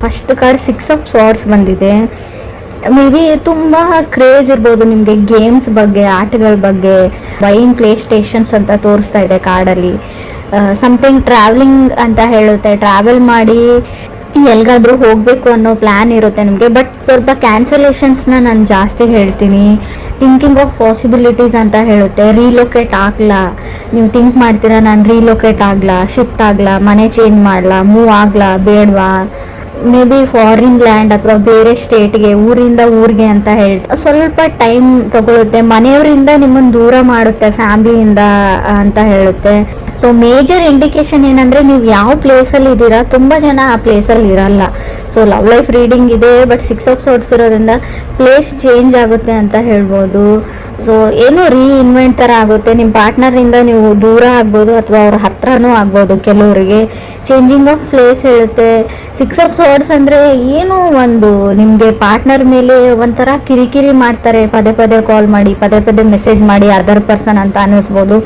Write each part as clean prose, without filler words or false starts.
First card 6 of ಸಾರ್ಡ್ಸ್ ಬಂದಿದೆ. May be ತುಂಬ craze ಇರ್ಬೋದು ನಿಮಗೆ ಗೇಮ್ಸ್ ಬಗ್ಗೆ, ಆಟಗಳ ಬಗ್ಗೆ. ಬೈಯಿಂಗ್ ಪ್ಲೇ ಸ್ಟೇಷನ್ಸ್ ಅಂತ ತೋರಿಸ್ತಾ ಇದೆ ಕಾರ್ಡಲ್ಲಿ. ಸಮಥಿಂಗ್ ಟ್ರಾವೆಲಿಂಗ್ ಅಂತ ಹೇಳುತ್ತೆ, ಟ್ರಾವೆಲ್ ಮಾಡಿ ಎಲ್ಗಾದ್ರೂ ಹೋಗಬೇಕು ಅನ್ನೋ ಪ್ಲ್ಯಾನ್ ಇರುತ್ತೆ ನಿಮಗೆ. ಬಟ್ ಸ್ವಲ್ಪ ಕ್ಯಾನ್ಸಲೇಷನ್ಸ್ನ ನಾನು ಜಾಸ್ತಿ ಹೇಳ್ತೀನಿ. ಥಿಂಕಿಂಗ್ ಆಫ್ ಪಾಸಿಬಿಲಿಟೀಸ್ ಅಂತ ಹೇಳುತ್ತೆ. ರೀಲೊಕೇಟ್ ಆಗಲ್ಲ, ನೀವು ಥಿಂಕ್ ಮಾಡ್ತೀರಾ ನಾನು ರೀಲೊಕೇಟ್ ಆಗಲ್ಲ, ಶಿಫ್ಟ್ ಆಗಲ್ಲ, ಮನೆ ಚೇಂಜ್ ಮಾಡಲ್ಲ, ಮೂವ್ ಆಗಲ್ಲ, ಬೇಡವಾ, ಮೇ ಬಿ ಫಾರಿನ್ ಲ್ಯಾಂಡ್ ಅಥವಾ ಬೇರೆ ಸ್ಟೇಟ್ಗೆ, ಊರಿಂದ ಊರಿಗೆ ಅಂತ ಹೇಳ್ತಾ ಸ್ವಲ್ಪ ಟೈಮ್ ತಗೊಳುತ್ತೆ. ಮನೆಯವರಿಂದ ನಿಮ್ಮನ್ನು ದೂರ ಮಾಡುತ್ತೆ, ಫ್ಯಾಮಿಲಿಯಿಂದ ಅಂತ ಹೇಳುತ್ತೆ. ಸೊ ಮೇಜರ್ ಇಂಡಿಕೇಶನ್ ಏನಂದರೆ ನೀವು ಯಾವ ಪ್ಲೇಸಲ್ಲಿ ಇದ್ದೀರಾ, ತುಂಬ ಜನ ಆ ಪ್ಲೇಸಲ್ಲಿ ಇರಲ್ಲ. ಸೊ ಲವ್ ಲೈಫ್ ರೀಡಿಂಗ್ ಇದೆ, ಬಟ್ 6 ಆಫ್ ಸಾರ್ಡ್ಸ್ ಇರೋದ್ರಿಂದ ಪ್ಲೇಸ್ ಚೇಂಜ್ ಆಗುತ್ತೆ ಅಂತ ಹೇಳ್ಬೋದು. ಸೊ ಏನೋ ರೀಇನ್ವೆಂಟ್ ಥರ ಆಗುತ್ತೆ. ನಿಮ್ಮ ಪಾರ್ಟ್ನರಿಂದ ನೀವು ದೂರ ಆಗ್ಬೋದು ಅಥವಾ ಅವ್ರ ಹತ್ರನೂ ಆಗ್ಬೋದು ಕೆಲವರಿಗೆ. ಚೇಂಜಿಂಗ್ ಆಫ್ ಪ್ಲೇಸ್ ಹೇಳುತ್ತೆ. 6 ಆಫ್ ಸಾರ್ಡ್ಸ್ ಅಂದರೆ ಏನೋ ಒಂದು ನಿಮಗೆ ಪಾರ್ಟ್ನರ್ ಮೇಲೆ ಒಂಥರ ಕಿರಿಕಿರಿ ಮಾಡ್ತಾರೆ, ಪದೇ ಪದೇ ಕಾಲ್ ಮಾಡಿ, ಪದೇ ಪದೇ ಮೆಸೇಜ್ ಮಾಡಿ, ಅದರ್ ಪರ್ಸನ್ ಅಂತ ಅನ್ನಿಸ್ಬೋದು.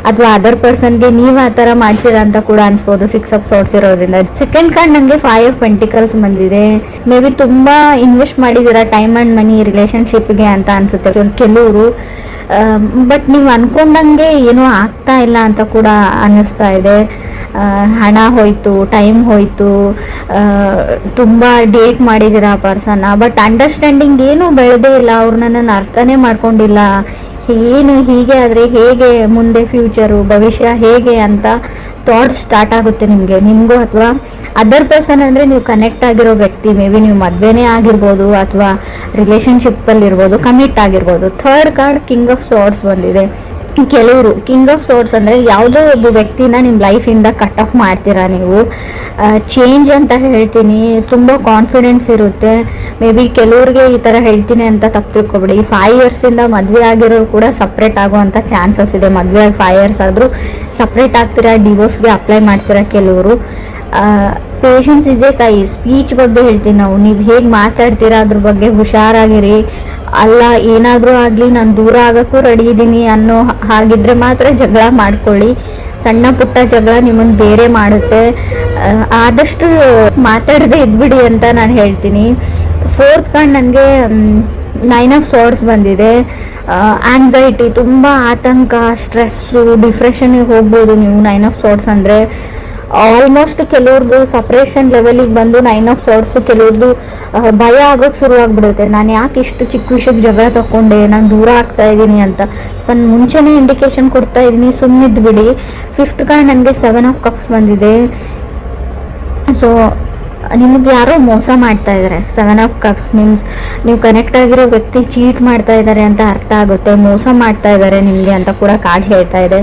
ಅಥವಾ ಅದರ್ ಪರ್ಸನ್ಗೆ ನೀವು ಆ ಥರ ಮಾಡ್ತೀರಾ ಅಂತ ಕೂಡ ಅನ್ಸ್ಬೋದು 6 ಆಫ್ ಸಾರ್ಡ್ಸ್ ಇರೋದ್ರಿಂದ. ಸೆಕೆಂಡ್ ಕಾರ್ಡ್ ನನಗೆ 5 ಆಫ್ ಪೆಂಟಿಕಲ್ಸ್ ಬಂದಿದೆ. ಮೇ ಬಿ ತುಂಬ ಇನ್ವೆಸ್ಟ್ ಮಾಡಿದ್ದೀರಾ ಟೈಮ್ ಆ್ಯಂಡ್ ಮನಿ ರಿಲೇಷನ್ಶಿಪ್ಗೆ ಅಂತ ಅನಿಸುತ್ತೆ ಕೆಲವರು. ಬಟ್ ನೀವು ಅಂದ್ಕೊಂಡಂಗೆ ಏನೂ ಆಗ್ತಾ ಇಲ್ಲ ಅಂತ ಕೂಡ ಅನ್ನಿಸ್ತಾ ಇದೆ. ಹಣ ಹೋಯಿತು, ಟೈಮ್ ಹೋಯಿತು, ತುಂಬ ಡೇಟ್ ಮಾಡಿದ್ದೀರಾ ಆ ಪರ್ಸನ್ನ. ಬಟ್ ಅಂಡರ್ಸ್ಟ್ಯಾಂಡಿಂಗ್ ಏನೂ ಬೆಳೆದೇ ಇಲ್ಲ, ಅವ್ರು ನನ್ನನ್ನು ಅರ್ಥನೇ ಮಾಡ್ಕೊಂಡಿಲ್ಲ. ಏನು ಹೀಗೆ ಆದರೆ ಹೇಗೆ ಮುಂದೆ ಫ್ಯೂಚರು, ಭವಿಷ್ಯ ಹೇಗೆ ಅಂತ ಥಾಟ್ಸ್ ಸ್ಟಾರ್ಟ್ ಆಗುತ್ತೆ ನಿಮಗೂ ಅಥವಾ ಅದರ್ ಪರ್ಸನ್ ಅಂದರೆ ನೀವು ಕನೆಕ್ಟ್ ಆಗಿರೋ ವ್ಯಕ್ತಿ. ಮೇ ಬಿ ನೀವು ಮದುವೆನೇ ಆಗಿರ್ಬೋದು ಅಥವಾ ರಿಲೇಷನ್ಶಿಪ್ಪಲ್ಲಿ ಇರ್ಬೋದು, ಕಮಿಟ್ ಆಗಿರ್ಬೋದು. ಥರ್ಡ್ ಕಾರ್ಡ್ ಕಿಂಗ್ ಆಫ್ ಸಾರ್ಡ್ಸ್ ಬಂದಿದೆ. ಕೆಲವರು ಕಿಂಗ್ ಆಫ್ ಸಾರ್ಡ್ಸ್ ಅಂದರೆ ಯಾವುದೋ ಒಬ್ಬ ವ್ಯಕ್ತಿನ ನಿಮ್ಮ ಲೈಫಿಂದ ಕಟ್ ಆಫ್ ಮಾಡ್ತೀರಾ ನೀವು. ಚೇಂಜ್ ಅಂತ ಹೇಳ್ತೀನಿ. ತುಂಬ ಕಾನ್ಫಿಡೆನ್ಸ್ ಇರುತ್ತೆ. ಮೇ ಬಿ ಕೆಲವ್ರಿಗೆ ಈ ಥರ ಹೇಳ್ತೀನಿ ಅಂತ ತಪ್ಪು ತಿಳ್ಕೊಬೇಡಿ. 5 ಇಯರ್ಸಿಂದ ಮದುವೆ ಆಗಿರೋರು ಕೂಡ ಸಪ್ರೇಟ್ ಆಗುವಂಥ ಚಾನ್ಸಸ್ ಇದೆ. ಮದುವೆ ಆಗಿ 5 ಇಯರ್ಸ್ ಆದರೂ ಸಪ್ರೇಟ್ ಆಗ್ತೀರಾ, ಡಿವೋರ್ಸ್ಗೆ ಅಪ್ಲೈ ಮಾಡ್ತೀರಾ ಕೆಲವರು. ಪೇಷನ್ಸ್ ಇಸ್ ಎ ಕೈ. ಸ್ಪೀಚ್ ಬಗ್ಗೆ ಹೇಳ್ತೀನಿ ನಾವು. ನೀವು ಹೇಗೆ ಮಾತಾಡ್ತೀರಾ ಅದ್ರ ಬಗ್ಗೆ ಹುಷಾರಾಗಿರಿ. ಅಲ್ಲ ಏನಾದರೂ ಆಗಲಿ ನಾನು ದೂರ ಆಗೋಕ್ಕೂ ರೆಡಿ ಇದ್ದೀನಿ ಅನ್ನೋ ಹಾಗಿದ್ರೆ ಮಾತ್ರ ಜಗಳ ಮಾಡ್ಕೊಳ್ಳಿ. ಸಣ್ಣ ಪುಟ್ಟ ಜಗಳ ನಿಮ್ಮನ್ನು ಬೇರೆ ಮಾಡುತ್ತೆ. ಆದಷ್ಟು ಮಾತಾಡದೆ ಇದ್ಬಿಡಿ ಅಂತ ನಾನು ಹೇಳ್ತೀನಿ. ಫೋರ್ತ್ ಕಾರ್ಡ್ ನನಗೆ 9 ಆಫ್ ಸಾರ್ಡ್ಸ್ ಬಂದಿದೆ. ಆಂಗ್ಸೈಟಿ, ತುಂಬ ಆತಂಕ, ಸ್ಟ್ರೆಸ್ಸು, ಡಿಪ್ರೆಷನ್ಗೆ ಹೋಗ್ಬೋದು ನೀವು 9 ಆಫ್ ಸಾರ್ಡ್ಸ್ ಅಂದರೆ. ಆಲ್ಮೋಸ್ಟ್ ಕೆಲವ್ರದ್ದು ಸಪ್ರೇಷನ್ ಲೆವೆಲಿಗೆ ಬಂದು 9 ಆಫ್ ಸಾರ್ಡ್ಸು ಕೆಲವ್ರದ್ದು ಭಯ ಆಗೋಕ್ಕೆ ಶುರುವಾಗ್ಬಿಡುತ್ತೆ. ನಾನು ಯಾಕೆ ಇಷ್ಟು ಚಿಕ್ಕ ವಿಷಯಕ್ಕೆ ಜಗಳ ತಗೊಂಡೆ, ನಾನು ದೂರ ಆಗ್ತಾ ಇದ್ದೀನಿ ಅಂತ. ಸೊ ನಾನು ಮುಂಚೆನೇ ಇಂಡಿಕೇಶನ್ ಕೊಡ್ತಾ ಇದ್ದೀನಿ, ಸುಮ್ಮನಿದ್ದು ಬಿಡಿ. ಫಿಫ್ತ್ ಕಾರ್ಡ್ ನನಗೆ 7 ಆಫ್ ಕಪ್ಸ್ ಬಂದಿದೆ. ಸೊ ನಿಮಗೆ ಯಾರೋ ಮೋಸ ಮಾಡ್ತಾ ಇದ್ದಾರೆ. 7 ಆಫ್ ಕಪ್ಸ್ ಮೀನ್ಸ್ ನೀವು ಕನೆಕ್ಟ್ ಆಗಿರೋ ವ್ಯಕ್ತಿ ಚೀಟ್ ಮಾಡ್ತಾ ಇದ್ದಾರೆ ಅಂತ ಅರ್ಥ ಆಗುತ್ತೆ. ಮೋಸ ಮಾಡ್ತಾ ಇದ್ದಾರೆ ನಿಮಗೆ ಅಂತ ಕೂಡ ಕಾರ್ಡ್ ಹೇಳ್ತಾ ಇದೆ.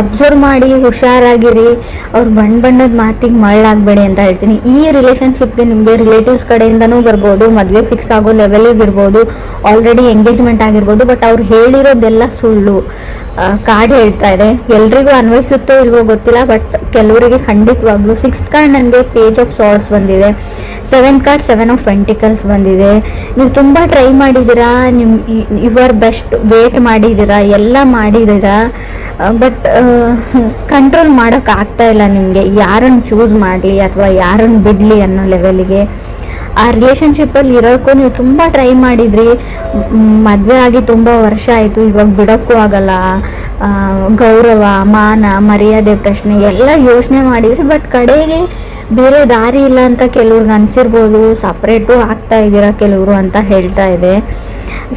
ಅಬ್ಸರ್ವ್ ಮಾಡಿ, ಹುಷಾರಾಗಿರಿ. ಅವ್ರು ಬಣ್ಣದ ಮಾತಿಗೆ ಮಳ್ಳಾಗಬೇಡಿ ಅಂತ ಹೇಳ್ತೀನಿ. ಈ ರಿಲೇಷನ್ಶಿಪ್ಗೆ ನಿಮಗೆ ರಿಲೇಟಿವ್ಸ್ ಕಡೆಯಿಂದನೂ ಬರ್ಬೋದು, ಮದುವೆ ಫಿಕ್ಸ್ ಆಗೋ ಲೆವೆಲಿಗೆ ಇರ್ಬೋದು, ಆಲ್ರೆಡಿ ಎಂಗೇಜ್ಮೆಂಟ್ ಆಗಿರ್ಬೋದು. ಬಟ್ ಅವ್ರು ಹೇಳಿರೋದೆಲ್ಲ ಸುಳ್ಳು ಕಾರ್ಡ್ ಹೇಳ್ತಾ ಇದೆ. ಎಲ್ರಿಗೂ ಅನ್ವಯಿಸುತ್ತೋ ಇಲ್ವೋ ಗೊತ್ತಿಲ್ಲ, ಬಟ್ ಕೆಲವರಿಗೆ ಖಂಡಿತವಾಗ್ಲೂ. 6th ಕಾರ್ಡ್ ನನಗೆ ಪೇಜ್ ಆಫ್ ಸಾರ್ಡ್ಸ್ ಬಂದಿದೆ. 7th ಕಾರ್ಡ್ 7 ಆಫ್ ಪೆಂಟಿಕಲ್ಸ್ ಬಂದಿದೆ. ನೀವು ತುಂಬ ಟ್ರೈ ಮಾಡಿದ್ದೀರಾ, ಯುವರ್ ಬೆಸ್ಟ್ ವೇಟ್ ಮಾಡಿದ್ದೀರಾ, ಎಲ್ಲ ಮಾಡಿದ್ದೀರಾ. ಬಟ್ ಕಂಟ್ರೋಲ್ ಮಾಡೋಕ್ಕಾಗ್ತಾ ಇಲ್ಲ ನಿಮಗೆ. ಯಾರನ್ನು ಚೂಸ್ ಮಾಡಲಿ ಅಥವಾ ಯಾರನ್ನು ಬಿಡಲಿ ಅನ್ನೋ ಲೆವೆಲಿಗೆ. ಆ ರಿಲೇಷನ್ಶಿಪ್ಪಲ್ಲಿ ಇರೋಕ್ಕೂ ನೀವು ತುಂಬ ಟ್ರೈ ಮಾಡಿದ್ರಿ. ಮದುವೆ ಆಗಿ ತುಂಬ ವರ್ಷ ಆಯಿತು, ಇವಾಗ ಬಿಡೋಕ್ಕೂ ಆಗಲ್ಲ. ಗೌರವ, ಮಾನ, ಮರ್ಯಾದೆ ಪ್ರಶ್ನೆ ಎಲ್ಲ ಯೋಚನೆ ಮಾಡಿದ್ರಿ. ಬಟ್ ಕಡೆಗೆ ಬೇರೆ ದಾರಿ ಇಲ್ಲ ಅಂತ ಕೆಲವ್ರಿಗೆ ಅನಿಸಿರ್ಬೋದು. ಸಪ್ರೇಟು ಆಗ್ತಾ ಇದ್ದೀರಾ ಕೆಲವರು ಅಂತ ಹೇಳ್ತಾ ಇದೆ.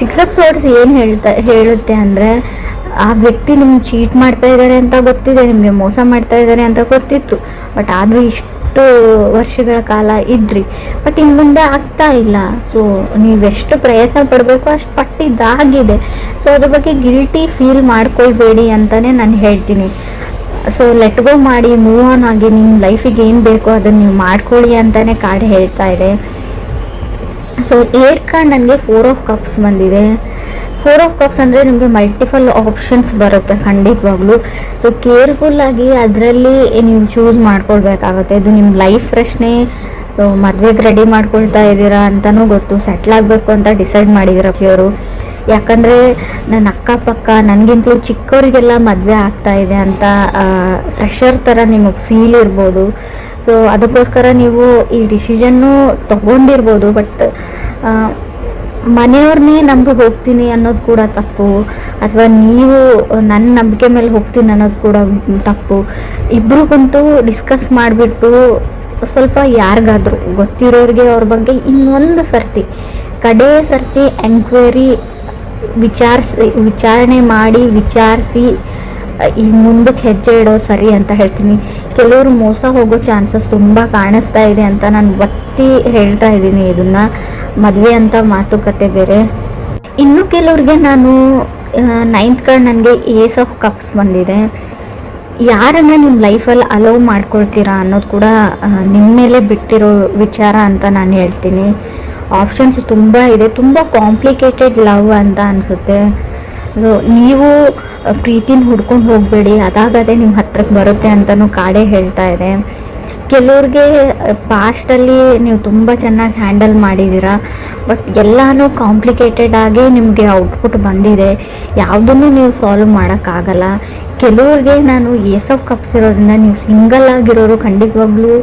6 ಆಫ್ ಸಾರ್ಡ್ಸ್ ಏನು ಹೇಳುತ್ತೆ ಅಂದರೆ, ಆ ವ್ಯಕ್ತಿ ನಿಮ್ಗೆ ಚೀಟ್ ಮಾಡ್ತಾ ಇದ್ದಾರೆ ಅಂತ ಗೊತ್ತಿದೆ, ನಿಮಗೆ ಮೋಸ ಮಾಡ್ತಾ ಇದ್ದಾರೆ ಅಂತ ಗೊತ್ತಿತ್ತು. ಬಟ್ ಆದರೂ ಇಷ್ಟು ವರ್ಷಗಳ ಕಾಲ ಇದ್ರಿ, ಬಟ್ ಇನ್ನು ಮುಂದೆ ಆಗ್ತಾ ಇಲ್ಲ. ಸೊ ನೀವೆಷ್ಟು ಪ್ರಯತ್ನ ಪಡಬೇಕು ಅಷ್ಟು ಪಟ್ಟಿದ್ದಾಗಿದೆ. ಸೊ ಅದ್ರ ಬಗ್ಗೆ ಗಿಲ್ಟಿ ಫೀಲ್ ಮಾಡ್ಕೊಳ್ಬೇಡಿ ಅಂತಲೇ ನಾನು ಹೇಳ್ತೀನಿ. ಸೊ ಲೆಟ್ ಗೋ ಮಾಡಿ, ಮೂವ್ ಆನ್ ಆಗಿ, ನಿಮ್ಮ ಲೈಫಿಗೆ ಏನು ಬೇಕೋ ಅದನ್ನು ನೀವು ಮಾಡ್ಕೊಳ್ಳಿ ಅಂತಲೇ ಕಾರ್ಡ್ ಹೇಳ್ತಾ ಇದೆ. ಸೊ 8th ಕಾರ್ಡ್ ನನಗೆ 4 ಆಫ್ ಕಪ್ಸ್ ಬಂದಿದೆ. 4 ಆಫ್ ಕಪ್ಸ್ ಅಂದರೆ ನಿಮಗೆ ಮಲ್ಟಿಪಲ್ ಆಪ್ಷನ್ಸ್ ಬರುತ್ತೆ ಖಂಡಿತವಾಗ್ಲೂ. ಸೊ ಕೇರ್ಫುಲ್ಲಾಗಿ ಅದರಲ್ಲಿ ನೀವು ಚೂಸ್ ಮಾಡ್ಕೊಳ್ಬೇಕಾಗುತ್ತೆ. ಇದು ನಿಮ್ಮ ಲೈಫ್ ಪ್ರಶ್ನೆ. ಸೊ ಮದುವೆಗೆ ರೆಡಿ ಮಾಡ್ಕೊಳ್ತಾ ಇದ್ದೀರಾ ಅಂತಲೂ ಗೊತ್ತು, ಸೆಟ್ಲ್ ಆಗಬೇಕು ಅಂತ ಡಿಸೈಡ್ ಮಾಡಿದ್ದೀರ ಅವರು. ಯಾಕಂದರೆ ನನ್ನ ಅಕ್ಕಪಕ್ಕ ನನಗಿಂತಲೂ ಚಿಕ್ಕವರಿಗೆಲ್ಲ ಮದುವೆ ಆಗ್ತಾ ಇದೆ ಅಂತ ಫ್ರೆಶರ್ ಥರ ನಿಮಗೆ ಫೀಲ್ ಇರ್ಬೋದು. ಸೊ ಅದಕ್ಕೋಸ್ಕರ ನೀವು ಈ ಡಿಸಿಷನ್ನು ತಗೊಂಡಿರ್ಬೋದು, ಬಟ್ ಮನೆಯವ್ರನ್ನೇ ನಂಬಿ ಹೋಗ್ತೀನಿ ಅನ್ನೋದು ಕೂಡ ತಪ್ಪು, ಅಥವಾ ನೀವು ನನ್ನ ನಂಬಿಕೆ ಮೇಲೆ ಹೋಗ್ತೀನಿ ಅನ್ನೋದು ಕೂಡ ತಪ್ಪು. ಇಬ್ರಿಗಂತೂ ಡಿಸ್ಕಸ್ ಮಾಡಿಬಿಟ್ಟು ಸ್ವಲ್ಪ ಯಾರಿಗಾದ್ರೂ ಗೊತ್ತಿರೋರಿಗೆ ಅವ್ರ ಬಗ್ಗೆ ಇನ್ನೊಂದು ಸರ್ತಿ ಕಡೆ ಸರ್ತಿ ಎಂಕ್ವೈರಿ ವಿಚಾರಣೆ ಮಾಡಿ ವಿಚಾರಿಸಿ ಈ ಮುಂದಕ್ಕೆ ಹೆಜ್ಜೆ ಇಡೋದು ಸರಿ ಅಂತ ಹೇಳ್ತೀನಿ. ಕೆಲವರು ಮೋಸ ಹೋಗೋ ಚಾನ್ಸಸ್ ತುಂಬ ಕಾಣಿಸ್ತಾ ಇದೆ ಅಂತ ನಾನು ಒತ್ತಿ ಹೇಳ್ತಾ ಇದ್ದೀನಿ. ಇದನ್ನು ಮದುವೆ ಅಂತ ಮಾತುಕತೆ ಬೇರೆ. ಇನ್ನು ಕೆಲವ್ರಿಗೆ ನಾನು 9th ಕಾರ್ಡ್ ನನಗೆ ಏಸ್ ಆಫ್ ಕಪ್ಸ್ ಬಂದಿದೆ. ಯಾರನ್ನು ನಿಮ್ಮ ಲೈಫಲ್ಲಿ ಅಲೋವ್ ಮಾಡ್ಕೊಳ್ತೀರಾ ಅನ್ನೋದು ಕೂಡ ನಿಮ್ಮ ಮೇಲೆ ಬಿಟ್ಟಿರೋ ವಿಚಾರ ಅಂತ ನಾನು ಹೇಳ್ತೀನಿ. ಆಪ್ಷನ್ಸ್ ತುಂಬ ಇದೆ, ತುಂಬ ಕಾಂಪ್ಲಿಕೇಟೆಡ್ ಲವ್ ಅಂತ ಅನಿಸುತ್ತೆ. ನೀವು ಪ್ರೀತಿನ ಹುಡ್ಕೊಂಡು ಹೋಗಬೇಡಿ, ಅದಾಗದೇ ನಿಮ್ಮ ಹತ್ರಕ್ಕೆ ಬರುತ್ತೆ ಅಂತಲೂ ಕಾಡೇ ಹೇಳ್ತಾ ಇದೆ. ಕೆಲವ್ರಿಗೆ ಪಾಸ್ಟಲ್ಲಿ ನೀವು ತುಂಬ ಚೆನ್ನಾಗಿ ಹ್ಯಾಂಡಲ್ ಮಾಡಿದ್ದೀರಾ, ಬಟ್ ಎಲ್ಲನೂ ಕಾಂಪ್ಲಿಕೇಟೆಡ್ ಆಗಿ ನಿಮಗೆ ಔಟ್ಪುಟ್ ಬಂದಿದೆ, ಯಾವುದನ್ನು ನೀವು ಸಾಲ್ವ್ ಮಾಡೋಕ್ಕಾಗಲ್ಲ. ಕೆಲವ್ರಿಗೆ ನಾನು ಏಸ್ ಆಫ್ ಕಪ್ಸ್ ಇರೋದ್ರಿಂದ ನೀವು ಸಿಂಗಲ್ ಆಗಿರೋರು ಖಂಡಿತವಾಗ್ಲೂ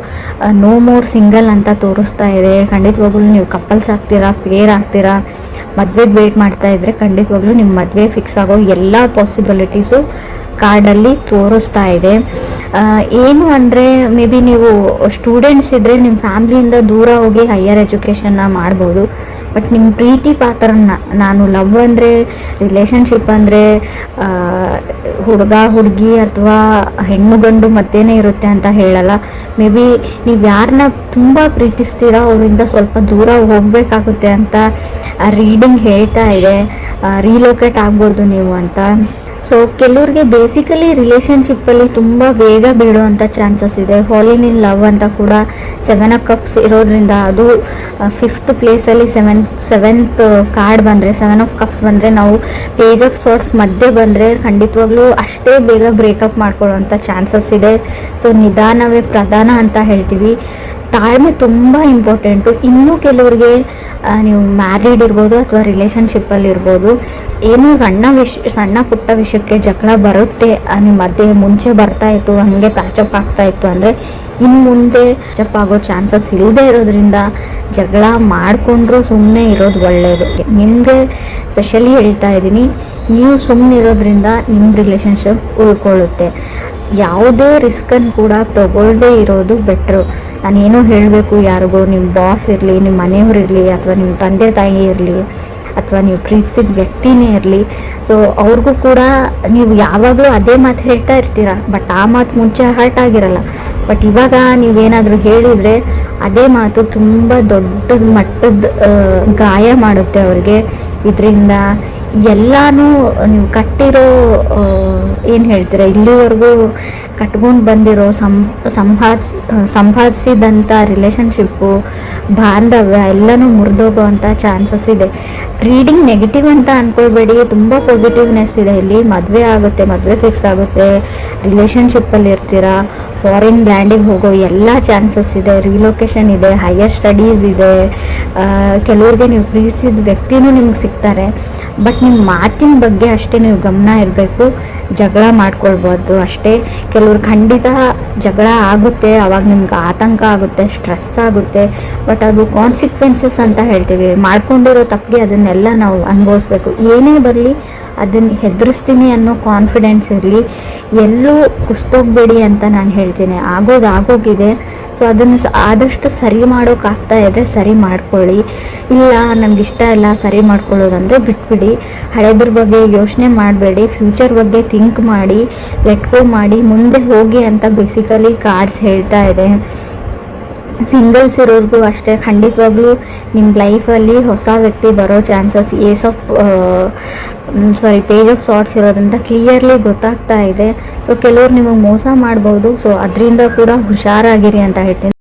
ನೋ ಮೋರ್ ಸಿಂಗಲ್ ಅಂತ ತೋರಿಸ್ತಾ ಇದೆ. ಖಂಡಿತವಾಗ್ಲೂ ನೀವು ಕಪಲ್ಸ್ ಆಗ್ತೀರಾ, ಪೇರ್ ಆಗ್ತೀರಾ, ಮದುವೆಗೆ ವೇಟ್ ಮಾಡ್ತಾ ಇದ್ದರೆ ಖಂಡಿತವಾಗ್ಲೂ ನಿಮ್ಮ ಮದುವೆ ಫಿಕ್ಸ್ ಆಗೋ ಎಲ್ಲ ಪಾಸಿಬಿಲಿಟೀಸು ಕಾರ್ಡಲ್ಲಿ ತೋರಿಸ್ತಾ ಇದೆ. ಏನು ಅಂದರೆ ಮೇ ಬಿ ನೀವು ಸ್ಟೂಡೆಂಟ್ಸ್ ಇದ್ದರೆ ನಿಮ್ಮ ಫ್ಯಾಮ್ಲಿಯಿಂದ ದೂರ ಹೋಗಿ ಹೈಯರ್ ಎಜುಕೇಷನ್ನ ಮಾಡ್ಬೋದು, ಬಟ್ ನಿಮ್ಮ ಪ್ರೀತಿ ಪಾತ್ರನ, ನಾನು ಲವ್ ಅಂದರೆ ರಿಲೇಷನ್ಶಿಪ್ ಅಂದರೆ ಹುಡುಗ ಹುಡುಗಿ ಅಥವಾ ಹೆಣ್ಣು ಗಂಡು ಮತ್ತೇನೇ ಇರುತ್ತೆ ಅಂತ ಹೇಳಲ್ಲ. ಮೇ ಬಿ ನೀವು ಯಾರನ್ನ ತುಂಬ ಪ್ರೀತಿಸ್ತೀರಾ ಅವರಿಂದ ಸ್ವಲ್ಪ ದೂರ ಹೋಗಬೇಕಾಗುತ್ತೆ ಅಂತ ರೀಡಿಂಗ್ ಹೇಳ್ತಾ ಇದೆ. ರೀಲೋಕೇಟ್ ಆಗ್ಬೋದು ನೀವು ಅಂತ. ಸೊ ಕೆಲವ್ರಿಗೆ ಬೇಸಿಕಲಿ ರಿಲೇಷನ್ಶಿಪ್ಪಲ್ಲಿ ತುಂಬ ಬೇಗ ಬೀಳುವಂಥ ಚಾನ್ಸಸ್ ಇದೆ. ಫಾಲಿನ್ ಇನ್ ಲವ್ ಅಂತ ಕೂಡ 7 ಆಫ್ ಕಪ್ಸ್ ಇರೋದ್ರಿಂದ, ಅದು 5th ಪ್ಲೇಸಲ್ಲಿ ಸೆವೆಂತ್ ಕಾರ್ಡ್ ಬಂದರೆ, 7 ಆಫ್ ಕಪ್ಸ್ ಬಂದರೆ, ನಾವು ಪೇಜ್ ಆಫ್ ಸಾರ್ಟ್ಸ್ ಮಧ್ಯೆ ಬಂದರೆ ಖಂಡಿತವಾಗ್ಲೂ ಅಷ್ಟೇ ಬೇಗ ಬ್ರೇಕಪ್ ಮಾಡ್ಕೊಳ್ಳೋವಂಥ ಚಾನ್ಸಸ್ ಇದೆ. ಸೊ ನಿಧಾನವೇ ಪ್ರಧಾನ ಅಂತ ಹೇಳ್ತೀವಿ. ತಾಳ್ಮೆ ತುಂಬ ಇಂಪಾರ್ಟೆಂಟು. ಇನ್ನೂ ಕೆಲವ್ರಿಗೆ ನೀವು ಮ್ಯಾರಿಡ್ ಇರ್ಬೋದು ಅಥವಾ ರಿಲೇಷನ್ಶಿಪ್ಪಲ್ಲಿ ಇರ್ಬೋದು, ಏನೂ ಸಣ್ಣ ಪುಟ್ಟ ವಿಷಯಕ್ಕೆ ಜಗಳ ಬರುತ್ತೆ ನಿಮ್ಮ ಮಧ್ಯೆ, ಮುಂಚೆ ಬರ್ತಾಯಿತ್ತು ಹಾಗೆ ಪ್ಯಾಚಪ್ ಆಗ್ತಾಯಿತ್ತು ಅಂದರೆ ಇನ್ನು ಮುಂದೆ ಪ್ಯಾಚಪ್ ಆಗೋ ಚಾನ್ಸಸ್ ಇಲ್ಲದೆ ಇರೋದ್ರಿಂದ ಜಗಳ ಮಾಡಿಕೊಂಡ್ರೂ ಸುಮ್ಮನೆ ಇರೋದು ಒಳ್ಳೆಯದು. ನಿಮಗೆ ಸ್ಪೆಷಲಿ ಹೇಳ್ತಾ ಇದ್ದೀನಿ, ನೀವು ಸುಮ್ಮನೆ ಇರೋದ್ರಿಂದ ನಿಮ್ಮ ರಿಲೇಷನ್ಶಿಪ್ ಉಳ್ಕೊಳ್ಳುತ್ತೆ. ಯಾವುದೇ ರಿಸ್ಕನ್ನು ಕೂಡ ತಗೊಳ್ಳದೇ ಇರೋದು ಬೆಟ್ರು. ನಾನೇನೋ ಹೇಳಬೇಕು ಯಾರಿಗೂ, ನಿಮ್ಮ ಬಾಸ್ ಇರಲಿ, ನಿಮ್ಮ ಮನೆಯವ್ರು ಇರಲಿ, ಅಥವಾ ನಿಮ್ಮ ತಂದೆ ತಾಯಿ ಇರಲಿ, ಅಥವಾ ನೀವು ಪ್ರೀತಿಸಿದ ವ್ಯಕ್ತಿನೇ ಇರಲಿ, ಸೊ ಅವ್ರಿಗೂ ಕೂಡ ನೀವು ಯಾವಾಗಲೂ ಅದೇ ಮಾತು ಹೇಳ್ತಾ ಇರ್ತೀರ, ಬಟ್ ಆ ಮಾತು ಮುಂಚೆ ಹರ್ಟ್ ಆಗಿರಲ್ಲ. ಬಟ್ ಇವಾಗ ನೀವೇನಾದರೂ ಹೇಳಿದರೆ ಅದೇ ಮಾತು ತುಂಬ ದೊಡ್ಡ ಮಟ್ಟದ ಗಾಯ ಮಾಡುತ್ತೆ ಅವ್ರಿಗೆ. ಇದರಿಂದ ಎಲ್ಲನೂ ನೀವು ಕಟ್ಟಿರೋ ಏನು ಹೇಳ್ತೀರ, ಇಲ್ಲಿವರೆಗೂ ಕಟ್ಕೊಂಡು ಬಂದಿರೋ ಸಂಪಾದಿಸಿದಂಥ ರಿಲೇಷನ್ಶಿಪ್ಪು, ಬಾಂಧವ್ಯ ಎಲ್ಲನೂ ಮುರಿದೋಗೋವಂಥ ಚಾನ್ಸಸ್ ಇದೆ. ರೀಡಿಂಗ್ ನೆಗೆಟಿವ್ ಅಂತ ಅಂದ್ಕೊಳ್ಬೇಡಿ, ತುಂಬ ಪಾಸಿಟಿವ್ನೆಸ್ ಇದೆ ಇಲ್ಲಿ. ಮದುವೆ ಆಗುತ್ತೆ, ಮದುವೆ ಫಿಕ್ಸ್ ಆಗುತ್ತೆ, ರಿಲೇಷನ್ಶಿಪ್ಪಲ್ಲಿ ಇರ್ತೀರಾ, ಫಾರಿನ್ ಲ್ಯಾಂಡಿಗೆ ಹೋಗೋ ಎಲ್ಲ ಚಾನ್ಸಸ್ ಇದೆ, ರಿಲೊಕೇಶನ್ ಇದೆ, ಹೈಯರ್ ಸ್ಟಡೀಸ್ ಇದೆ. ಕೆಲವ್ರಿಗೆ ನೀವು ಪ್ರೀತಿಸಿದ ವ್ಯಕ್ತಿನೂ ನಿಮ್ಗೆ ಸಿಗ್ತಾರೆ, ಬಟ್ ನಿಮ್ಮ ಮಾತಿನ ಬಗ್ಗೆ ಅಷ್ಟೇ ನೀವು ಗಮನ ಇರಬೇಕು. ಜಗಳ ಮಾಡ್ಕೊಳ್ಬಾರ್ದು ಅಷ್ಟೇ. ಕೆಲವ್ರು ಖಂಡಿತ ಜಗಳ ಆಗುತ್ತೆ, ಅವಾಗ ನಿಮ್ಗೆ ಆತಂಕ ಆಗುತ್ತೆ, ಸ್ಟ್ರೆಸ್ ಆಗುತ್ತೆ, ಬಟ್ ಅದು ಕಾನ್ಸಿಕ್ವೆನ್ಸಸ್ ಅಂತ ಹೇಳ್ತೀವಿ. ಮಾಡ್ಕೊಂಡಿರೋ ತಪ್ಪಿಗೆ ಅದನ್ನೆಲ್ಲ ನಾವು ಅನುಭವಿಸ್ಬೇಕು. ಏನೇ ಬರಲಿ ಅದನ್ನು ಹೆದರಿಸ್ತೀನಿ ಅನ್ನೋ ಕಾನ್ಫಿಡೆನ್ಸ್ ಇರಲಿ. ಎಲ್ಲೂ ಕುಸ್ತೋಗ್ಬೇಡಿ ಅಂತ ನಾನು ಹೇಳ್ತೀನಿ. ಆಗೋಗಿದೆ. ಸೊ ಅದನ್ನು ಆದಷ್ಟು ಸರಿ ಮಾಡೋಕ್ಕಾಗ್ತಾ ಇದೆ ಸರಿ ಮಾಡ್ಕೊಳ್ಳಿ. ಇಲ್ಲ ನಮಗಿಷ್ಟ ಇಲ್ಲ ಸರಿ ಮಾಡ್ಕೊಳ್ಳೋದಂದರೆ ಬಿಟ್ಬಿಡಿ. ಹಳೆದ್ರ ಬಗ್ಗೆ ಯೋಚನೆ ಮಾಡಬೇಡಿ, ಫ್ಯೂಚರ್ ಬಗ್ಗೆ ಥಿಂಕ್ ಮಾಡಿ, ಲೆಟ್ ಗೋ ಮಾಡಿ, ಮುಂದೆ ಹೋಗಿ ಅಂತ ಬೇಸಿಕಲಿ ಕಾರ್ಡ್ಸ್ ಹೇಳ್ತಾ ಇದೆ. ಸಿಂಗಲ್ಸ್ ಇರೋರ್ಗೂ ಅಷ್ಟೇ, ಖಂಡಿತವಾಗ್ಲೂ ನಿಮ್ಮ ಲೈಫಲ್ಲಿ ಹೊಸ ವ್ಯಕ್ತಿ ಬರೋ ಚಾನ್ಸಸ್ ಪೇಜ್ ಆಫ್ ಸಾರ್ಟ್ಸ್ ಇರೋದ್ರಿಂದ ಕ್ಲಿಯರ್ಲಿ ಗೊತ್ತಾಗ್ತಾ ಇದೆ. ಸೊ ಕೆಲವ್ರು ನಿಮಗೆ ಮೋಸ ಮಾಡ್ಬೋದು. ಸೊ ಅದರಿಂದ ಕೂಡ ಹುಷಾರಾಗಿರಿ ಅಂತ ಹೇಳ್ತೀನಿ.